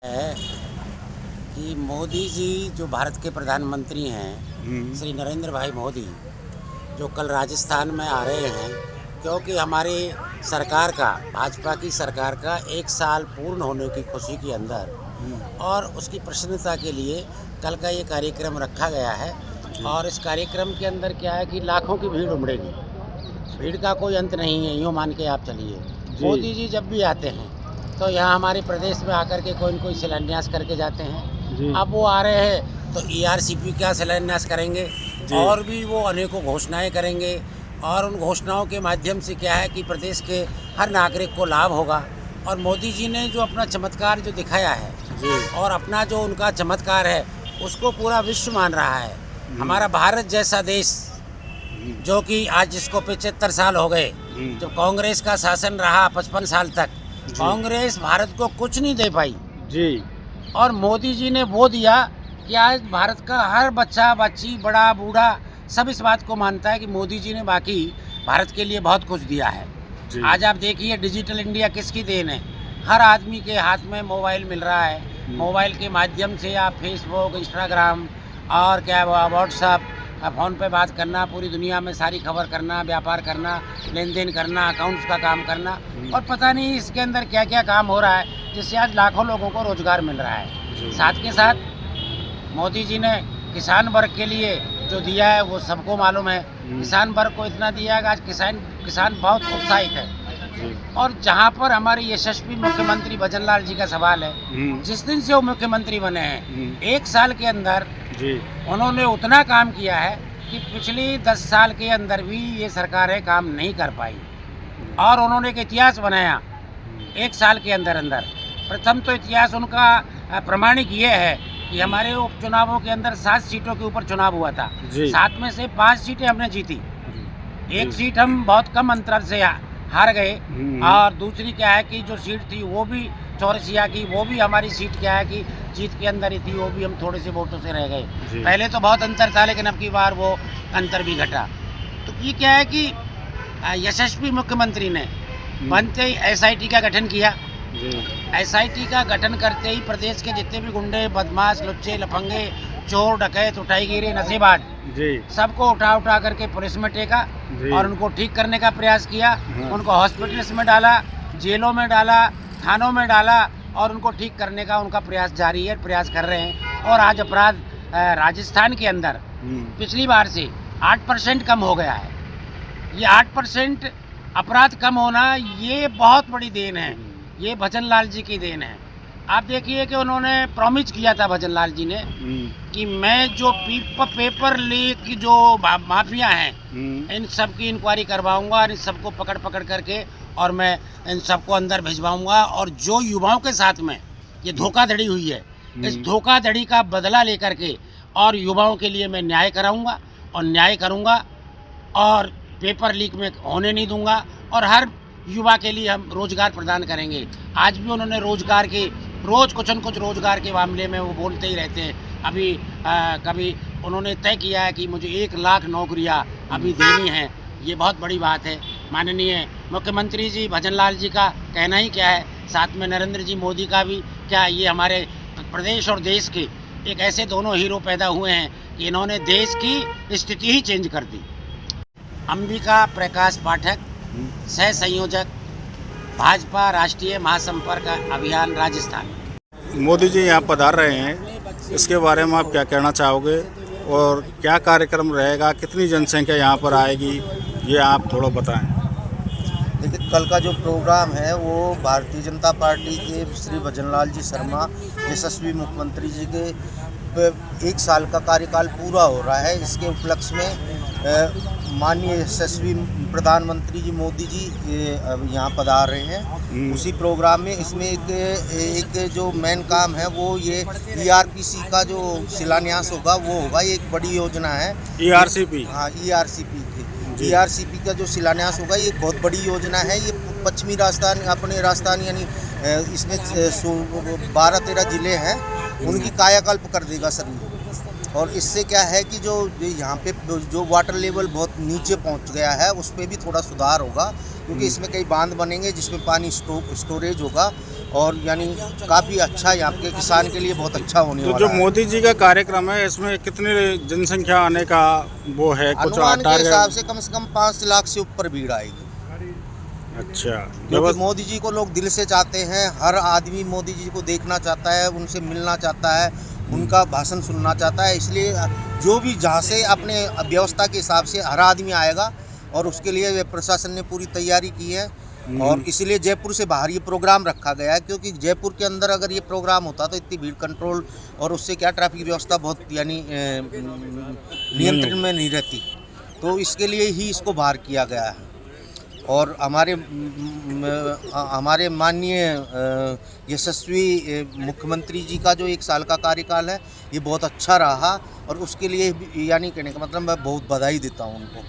है कि मोदी जी जो भारत के प्रधानमंत्री हैं, श्री नरेंद्र भाई मोदी, जो कल राजस्थान में आ रहे हैं, क्योंकि हमारी सरकार का, भाजपा की सरकार का 1 साल पूर्ण होने की खुशी के अंदर और उसकी प्रसन्नता के लिए कल का ये कार्यक्रम रखा गया है। और इस कार्यक्रम के अंदर क्या है कि लाखों की भीड़ उमड़ेगी। भीड़ का कोई अंत नहीं है, यूँ मान के आप चलिए। मोदी जी जब भी आते हैं तो यहाँ हमारे प्रदेश में आकर के कोई न कोई शिलान्यास करके जाते हैं। अब वो आ रहे हैं तो ERCP का शिलान्यास करेंगे और भी वो अनेकों घोषणाएं करेंगे। और उन घोषणाओं के माध्यम से क्या है कि प्रदेश के हर नागरिक को लाभ होगा। और मोदी जी ने जो अपना चमत्कार जो दिखाया है और अपना जो उनका चमत्कार है उसको पूरा विश्व मान रहा है। हमारा भारत जैसा देश, जो कि आज जिसको 75 साल हो गए, जब कांग्रेस का शासन रहा 55 साल तक, कांग्रेस भारत को कुछ नहीं दे पाई जी। और मोदी जी ने वो दिया कि आज भारत का हर बच्चा बच्ची, बड़ा बूढ़ा सब इस बात को मानता है कि मोदी जी ने बाकी भारत के लिए बहुत कुछ दिया है। आज आप देखिए डिजिटल इंडिया किसकी देन है। हर आदमी के हाथ में मोबाइल मिल रहा है। मोबाइल के माध्यम से आप फेसबुक, इंस्टाग्राम और क्या व्हाट्सअप, फ़ोन पे बात करना, पूरी दुनिया में सारी खबर करना, व्यापार करना, लेन देन करना, अकाउंट्स का काम करना, और पता नहीं इसके अंदर क्या क्या काम हो रहा है जिससे आज लाखों लोगों को रोज़गार मिल रहा है। साथ के साथ मोदी जी ने किसान वर्ग के लिए जो दिया है वो सबको मालूम है। किसान वर्ग को इतना दिया है कि आज किसान बहुत उत्साहित है। और जहाँ पर हमारे यशस्वी मुख्यमंत्री भजन लाल जी का सवाल है, जिस दिन से वो मुख्यमंत्री बने हैं 1 साल के अंदर उन्होंने उतना काम किया है कि पिछली 10 साल के अंदर भी ये सरकारें काम नहीं कर पाई। और उन्होंने एक इतिहास बनाया 1 साल के अंदर अंदर। प्रथम तो इतिहास उनका प्रमाणिक ये है कि हमारे उपचुनावों के अंदर 7 सीटों के ऊपर चुनाव हुआ था। 7 में से 5 सीटें हमने जीती। 1 सीट हम बहुत कम अंतर से हार गए। और दूसरी क्या है कि जो सीट थी वो भी चौरसिया की, वो भी हमारी सीट क्या है कि जीत के अंदर ही थी, वो भी हम थोड़े से वोटों से रह गए। पहले तो बहुत अंतर था लेकिन अब की बार वो अंतर भी घटा। तो ये क्या है कि यशस्वी मुख्यमंत्री ने बनते ही SIT का गठन किया। SIT का गठन करते ही प्रदेश के जितने भी गुंडे, बदमाश, लुच्चे, लफंगे, चोर, डकैत, उठाईगिरी, नशेबाज, सबको उठा करके पुलिस में टेका और उनको ठीक करने का प्रयास किया। उनको हॉस्पिटल्स में डाला, जेलों में डाला, थानों में डाला और उनको ठीक करने का उनका प्रयास जारी है, प्रयास कर रहे हैं। और आज अपराध राजस्थान के अंदर पिछली बार से 8% कम हो गया है। ये 8% अपराध कम होना ये बहुत बड़ी देन है, ये भजन लाल जी की देन है। आप देखिए कि उन्होंने प्रॉमिस किया था भजन लाल जी ने कि मैं जो पेपर लीक की जो माफिया हैं इन सब की इंक्वायरी करवाऊंगा और इन सबको पकड़ करके और मैं इन सबको अंदर भिजवाऊंगा। और जो युवाओं के साथ में ये धोखाधड़ी हुई है, इस धोखाधड़ी का बदला लेकर के और युवाओं के लिए मैं न्याय कराऊंगा और न्याय करूंगा और पेपर लीक में होने नहीं दूंगा। और हर युवा के लिए हम रोजगार प्रदान करेंगे। आज भी उन्होंने रोजगार के रोज़ कुछ न कुछ रोजगार के मामले में वो बोलते ही रहते हैं। अभी कभी उन्होंने तय किया है कि मुझे 1 लाख नौकरियां अभी देनी है। ये बहुत बड़ी बात है। माननीय मुख्यमंत्री जी भजन लाल जी का कहना ही क्या है, साथ में नरेंद्र जी मोदी का भी क्या, ये हमारे प्रदेश और देश के एक ऐसे दोनों हीरो पैदा हुए हैं कि इन्होंने देश की स्थिति ही चेंज कर दी। अंबिका प्रकाश पाठक, सह संयोजक, भाजपा राष्ट्रीय महासंपर्क अभियान राजस्थान। मोदी जी यहाँ पधार रहे हैं, इसके बारे में आप क्या कहना चाहोगे और क्या कार्यक्रम रहेगा, कितनी जनसंख्या यहाँ पर आएगी, ये आप थोड़ा बताएं। देखिए, कल का जो प्रोग्राम है वो भारतीय जनता पार्टी के श्री भजन लाल जी शर्मा, यशस्वी मुख्यमंत्री जी के 1 साल का कार्यकाल पूरा हो रहा है। इसके उपलक्ष्य में माननीय यशस्वी प्रधानमंत्री जी मोदी जी यहाँ पधार रहे हैं। उसी प्रोग्राम में इसमें एक जो मेन काम है वो ये ERPC का जो शिलान्यास होगा वो होगा। ये एक बड़ी योजना है ERCP। हाँ, ERCP का जो शिलान्यास होगा ये बहुत बड़ी योजना है। ये पश्चिमी राजस्थान यानी इसमें 12-13 ज़िले हैं, उनकी कायाकल्प कर देगा सभी। और इससे क्या है कि जो यहाँ पे जो वाटर लेवल बहुत नीचे पहुँच गया है उस पर भी थोड़ा सुधार होगा, क्योंकि इसमें कई बांध बनेंगे जिसमें पानी स्टोरेज होगा और यानी काफ़ी अच्छा यहाँ के किसान के लिए बहुत अच्छा होने तो वाला जो है। मोदी जी का कार्यक्रम है इसमें कितनी जनसंख्या आने का वो है कुछ अनुमान के टारगेट? हिसाब से कम 5 लाख से ऊपर भीड़ आएगी, अच्छा, क्योंकि मोदी जी को लोग दिल से चाहते हैं। हर आदमी मोदी जी को देखना चाहता है, उनसे मिलना चाहता है, उनका भाषण सुनना चाहता है। इसलिए जो भी जहाँ से अपने व्यवस्था के हिसाब से हर आदमी आएगा और उसके लिए प्रशासन ने पूरी तैयारी की है। और इसलिए जयपुर से बाहर ये प्रोग्राम रखा गया है, क्योंकि जयपुर के अंदर अगर ये प्रोग्राम होता तो इतनी भीड़ कंट्रोल और उससे क्या ट्रैफिक व्यवस्था बहुत यानी नियंत्रण में नहीं रहती। तो इसके लिए ही इसको बाहर किया गया है। और हमारे माननीय यशस्वी मुख्यमंत्री जी का जो 1 साल का कार्यकाल है ये बहुत अच्छा रहा, और उसके लिए यानी कहने का मतलब मैं बहुत बधाई देता हूँ उनको।